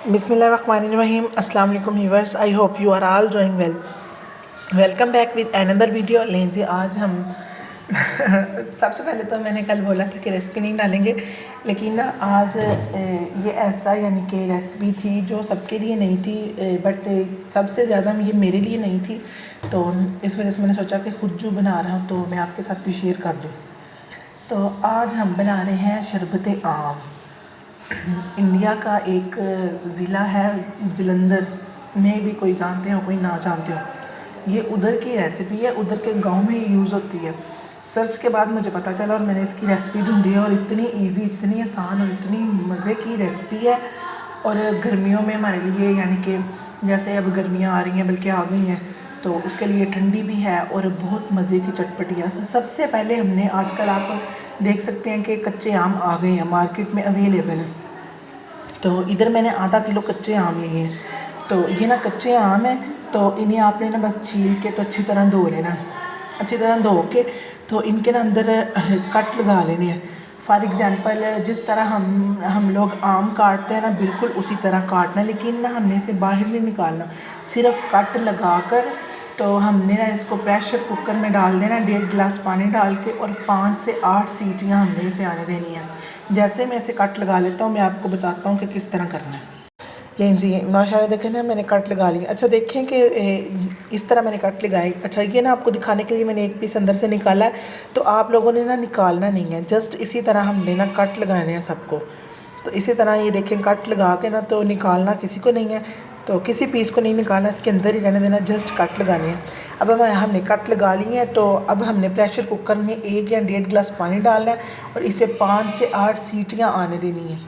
बिस्मिल्लाहिर्रहमानिर्रहीम। अस्सलाम वालेकुम viewers, I hope you are all doing well. Welcome back with another video. लें जी, आज हम सबसे पहले तो मैंने कल बोला था कि रेसिपी नहीं डालेंगे, लेकिन ना आज ये ऐसा यानी कि रेसिपी थी जो सबके लिए नहीं थी, बट सबसे ज़्यादा ये मेरे लिए नहीं थी। तो इस वजह से मैंने सोचा कि खुद जो बना रहा हूँ तो मैं आपके साथ भी शेयर कर दूँ। तो आज हम बना रहे हैं शरबत आम। इंडिया का एक ज़िला है जलंधर, में भी कोई जानते हो कोई ना जानते हो। ये उधर की रेसिपी है, उधर के गांव में यूज़ होती है। सर्च के बाद मुझे पता चला और मैंने इसकी रेसिपी ढूंढी है, और इतनी इजी, इतनी आसान और इतनी मज़े की रेसिपी है। और गर्मियों में हमारे लिए, यानी कि जैसे अब गर्मियाँ आ रही हैं, बल्कि आ गई हैं, तो उसके लिए ठंडी भी है और बहुत मज़े की चटपटी है। सबसे पहले हमने, आजकल आप देख सकते हैं कि कच्चे आम आ गए हैं मार्केट में अवेलेबल है। तो इधर मैंने आधा किलो कच्चे आम लिए हैं। तो ये ना कच्चे आम है, तो इन्हें आपने ना बस छील के तो अच्छी तरह धो लेना। अच्छी तरह धो के तो इनके ना अंदर कट लगा लेने हैं। फॉर एग्ज़ाम्पल, जिस तरह हम लोग आम काटते हैं ना, बिल्कुल उसी तरह काटना, लेकिन ना हमने इसे बाहर नहीं निकालना, सिर्फ कट लगा कर तो हमने ना इसको प्रेशर कुकर में डाल देना, 1.5 गिलास पानी डाल के, और 5 से 8 सीटियाँ हमने इसे आने देनी है। जैसे मैं इसे कट लगा लेता हूँ, मैं आपको बताता हूँ कि किस तरह करना है। लें जी, माशाल्लाह देखें ना, मैंने कट लगा लिया। अच्छा देखें कि इस तरह मैंने कट लगाई। अच्छा, ये ना आपको दिखाने के लिए मैंने एक पीस अंदर से निकाला है, तो आप लोगों ने ना निकालना नहीं है, जस्ट इसी तरह हमने ना कट लगाने हैं सबको। तो इसी तरह ये देखें, कट लगा के ना तो निकालना किसी को नहीं है, तो किसी पीस को नहीं निकालना, इसके अंदर ही रहने देना, जस्ट कट लगाने हैं। अब हमने कट लगा लिए हैं, तो अब हमने प्रेशर कुकर में 1 या 1.5 गिलास पानी डालना है और इसे 5 से 8 सीटियाँ आने देनी है।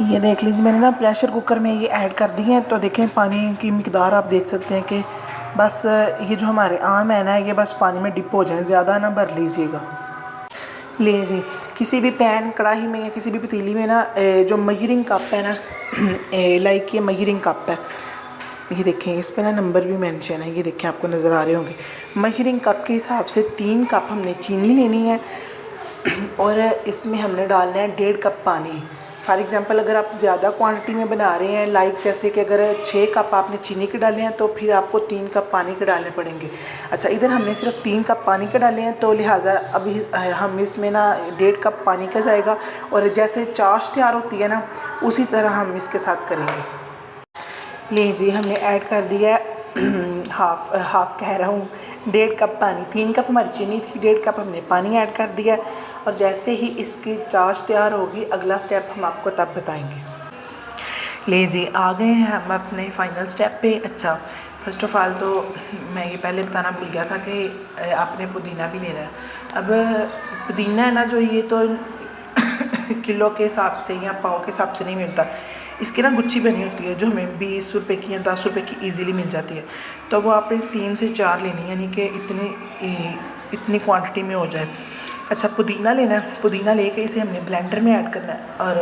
ये देख लीजिए, मैंने ना प्रेशर कुकर में ये ऐड कर दी है। तो देखें पानी की मिकदार आप देख सकते हैं कि बस ये जो हमारे आम है ना, ये बस पानी में डिप हो जाए, ज़्यादा ना भर लीजिएगा। ले जी, किसी भी पैन, कढ़ाई में या किसी भी पतीली में ना जो मेजरिंग कप है ना, लाइक ये मेजरिंग कप है, ये देखें इस पे ना नंबर भी मेंशन है, ये देखें आपको नज़र आ रहे होंगे। मेजरिंग कप के हिसाब से 3 कप हमने चीनी लेनी है, और इसमें हमने डालना है 1.5 कप पानी। फॉर एग्ज़ाम्पल, अगर आप ज़्यादा क्वांटिटी में बना रहे हैं, लाइक जैसे कि अगर 6 कप आपने चीनी के डाले हैं, तो फिर आपको 3 कप पानी के डालने पड़ेंगे। अच्छा, इधर हमने सिर्फ 3 कप पानी के डाले हैं, तो लिहाजा अभी हम इसमें ना 1.5 कप पानी का जाएगा, और जैसे चाश तैयार होती है ना, उसी तरह हम इसके साथ करेंगे। ले जी, हमने ऐड कर दिया है हाफ कह रहा हूँ, 1.5 कप पानी। 3 कप हमारी चीनी थी, 1.5 कप हमने पानी ऐड कर दिया, और जैसे ही इसकी चाश तैयार होगी, अगला स्टेप हम आपको तब बताएंगे। ले जी, आ गए हैं हम अपने फाइनल स्टेप पे। अच्छा, फ़र्स्ट ऑफ़ ऑल तो मैं ये पहले बताना भूल गया था कि आपने पुदीना भी लेना है। अब पुदीना है ना, जो ये तो किलो के हिसाब से या पाव के हिसाब से नहीं मिलता, इसकी ना गुच्छी बनी होती है, जो हमें 20 रुपए की या 10 रुपए की ईज़िली मिल जाती है। तो वो आपने 3 से 4 लेनी है, यानी कि इतनी क्वांटिटी में हो जाए। अच्छा, पुदीना लेना है। पुदीना लेके इसे हमने ब्लेंडर में ऐड करना है, और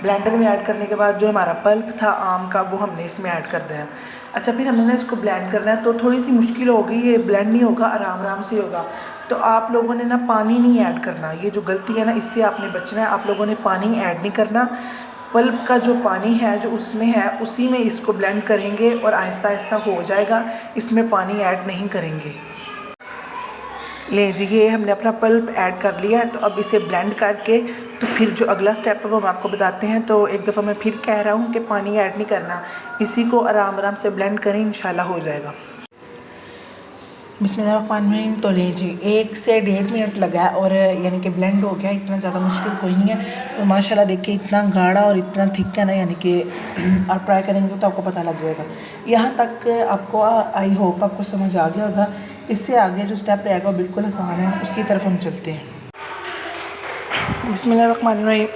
ब्लेंडर में ऐड करने के बाद जो हमारा पल्प था आम का, वो हमने इसमें ऐड कर देना। अच्छा, फिर हमने ना इसको ब्लेंड करना है, तो थोड़ी सी मुश्किल होगी, ये ब्लेंड नहीं होगा, आराम आराम से होगा। तो आप लोगों ने ना पानी नहीं ऐड करना, ये जो गलती है ना, इससे आपने बचना है। आप लोगों ने पानी ऐड नहीं करना, पल्प का जो पानी है जो उसमें है, उसी में इसको ब्लेंड करेंगे और आहिस्ता आहिस्ता हो जाएगा, इसमें पानी ऐड नहीं करेंगे। ले जी, ये हमने अपना पल्प ऐड कर लिया है, तो अब इसे ब्लेंड करके तो फिर जो अगला स्टेप है वो हम आपको बताते हैं। तो एक दफ़ा मैं फिर कह रहा हूँ कि पानी ऐड नहीं करना, इसी को आराम आराम से ब्लेंड करें, इंशाल्लाह हो जाएगा। बिस्मिल्लाहिर्रहमानिर्रहीम। तो ले जी, 1 से 1.5 मिनट लगा है, और यानी कि ब्लेंड हो गया, इतना ज़्यादा मुश्किल कोई नहीं है। तो माशाल्लाह देखिए, इतना गाढ़ा और इतना थिक है ना, यानी कि आप ट्राई करेंगे तो आपको पता लग जाएगा। यहाँ तक आपको, आई होप आपको समझ आ गया होगा। इससे आगे जो स्टेप रहेगा वो बिल्कुल आसान है, उसकी तरफ हम चलते हैं। बिस्मिल्लाहिर्रहमानिर्रहीम।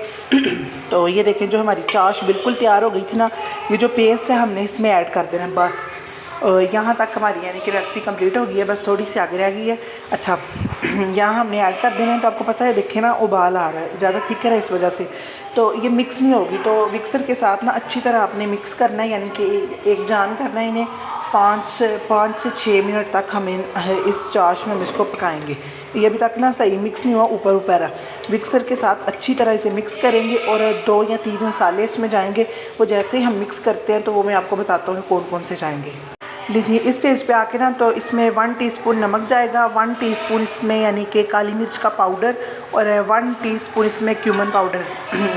तो ये देखें, जो हमारी चाश बिल्कुल तैयार हो गई थी ना, ये जो पेस्ट है हमने इसमें ऐड कर देना है बस। यहाँ तक हमारी यानी कि रेसिपी कंप्लीट हो गई है, बस थोड़ी सी आगे रह गई है। अच्छा, यहाँ हमने ऐड कर देना है। तो आपको पता है, देखिए ना उबाल आ रहा है, ज़्यादा थिक है इस वजह से, तो ये मिक्स नहीं होगी। तो मिक्सर के साथ ना अच्छी तरह आपने मिक्स करना है, यानी कि एक जान करना है इन्हें। 5 से 6 मिनट तक हम इस चाश में हम इसको पकाएंगे। ये अभी तक ना सही मिक्स नहीं हुआ, ऊपर ऊपर है। मिक्सर के साथ अच्छी तरह इसे मिक्स करेंगे और 2 या 3 मसाले इसमें जाएंगे। वो जैसे ही हम मिक्स करते हैं तो वो मैं आपको बताता हूँ कौन कौन से जाएंगे। लीजिए, इस स्टेज पे आके ना तो इसमें 1 टीस्पून नमक जाएगा, 1 टीस्पून इसमें यानी कि काली मिर्च का पाउडर, और 1 टीस्पून इसमें क्यूमन पाउडर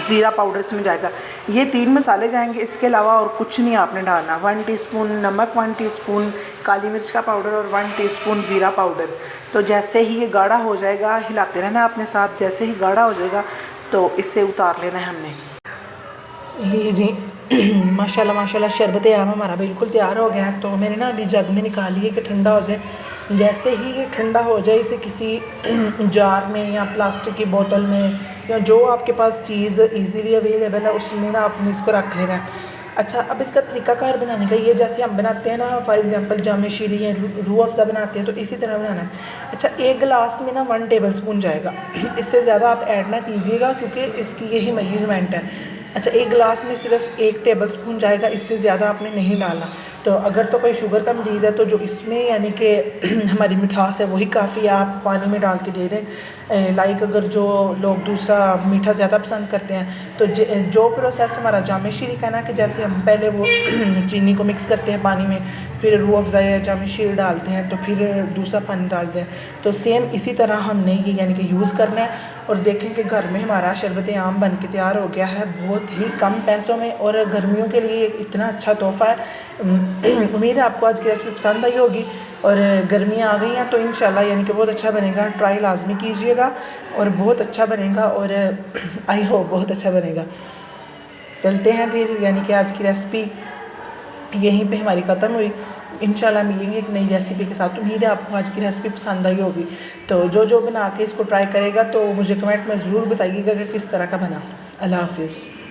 ज़ीरा पाउडर इसमें जाएगा। ये 3 मसाले जाएंगे, इसके अलावा और कुछ नहीं आपने डालना। 1 टीस्पून नमक, 1 टीस्पून काली मिर्च का पाउडर और 1 टीस्पून ज़ीरा पाउडर। तो जैसे ही ये गाढ़ा हो जाएगा, हिलाते रहना अपने साथ। जैसे ही गाढ़ा हो जाएगा तो इसे उतार लेना है हमने। लीजिए, माशाल्लाह माशाल्लाह शरबत आम हमारा बिल्कुल तैयार हो गया है। तो मैंने ना अभी जग में निकाली है कि ठंडा हो जाए। जैसे ही ये ठंडा हो जाए, इसे किसी जार में या प्लास्टिक की बोतल में या जो आपके पास चीज़ इजीली अवेलेबल है उसमें ना आपने इसको रख लेना है। अच्छा, अब इसका तरीकाकार बनाने का ये, जैसे हम बनाते हैं ना फॉर एग्जांपल जाम शीरी या रूह अफ़ज़ा बनाते हैं, तो इसी तरह बनाना है। अच्छा, 1 गिलास में ना 1 टेबल स्पून जाएगा, इससे ज़्यादा आप ऐड ना कीजिएगा क्योंकि इसकी यही मेजरमेंट है। अच्छा, 1 गिलास में सिर्फ 1 टेबल स्पून जाएगा, इससे ज़्यादा आपने नहीं डालना। तो अगर तो कोई शुगर का मरीज़ है तो जो इसमें यानी कि हमारी मिठास है वही काफ़ी है, आप पानी में डाल के दे दें। लाइक अगर जो लोग दूसरा मीठा ज़्यादा पसंद करते हैं तो जो प्रोसेस हमारा जाम शीरी का ना, कि जैसे हम पहले वो चीनी को मिक्स करते हैं पानी में, फिर रूह अफ़ज़ा या जाम शीरी डालते हैं, तो फिर दूसरा पानी डालते हैं, तो सेम इसी तरह हमने ये यानी कि यूज़ करना है। और देखें कि घर में हमारा शरबत आम बन के तैयार हो गया है, बहुत ही कम पैसों में, और गर्मियों के लिए एक इतना अच्छा तोहफ़ा है। उम्मीद है आपको आज की रेसिपी पसंद आई होगी। और गर्मियाँ आ गई हैं तो इंशाल्लाह यानी कि बहुत अच्छा बनेगा। ट्राई लाजमी कीजिएगा और बहुत अच्छा बनेगा, और आई होप बहुत अच्छा बनेगा। चलते हैं फिर, यानी कि आज की रेसिपी यहीं पे हमारी ख़त्म हुई। इंशाल्लाह मिलेंगे एक नई रेसिपी के साथ। उम्मीद है आपको आज की रेसिपी पसंद आई होगी। तो जो बना के इसको ट्राई करेगा तो मुझे कमेंट में ज़रूर बताइएगा कि किस तरह का बना। अल्लाह हाफ़िज़।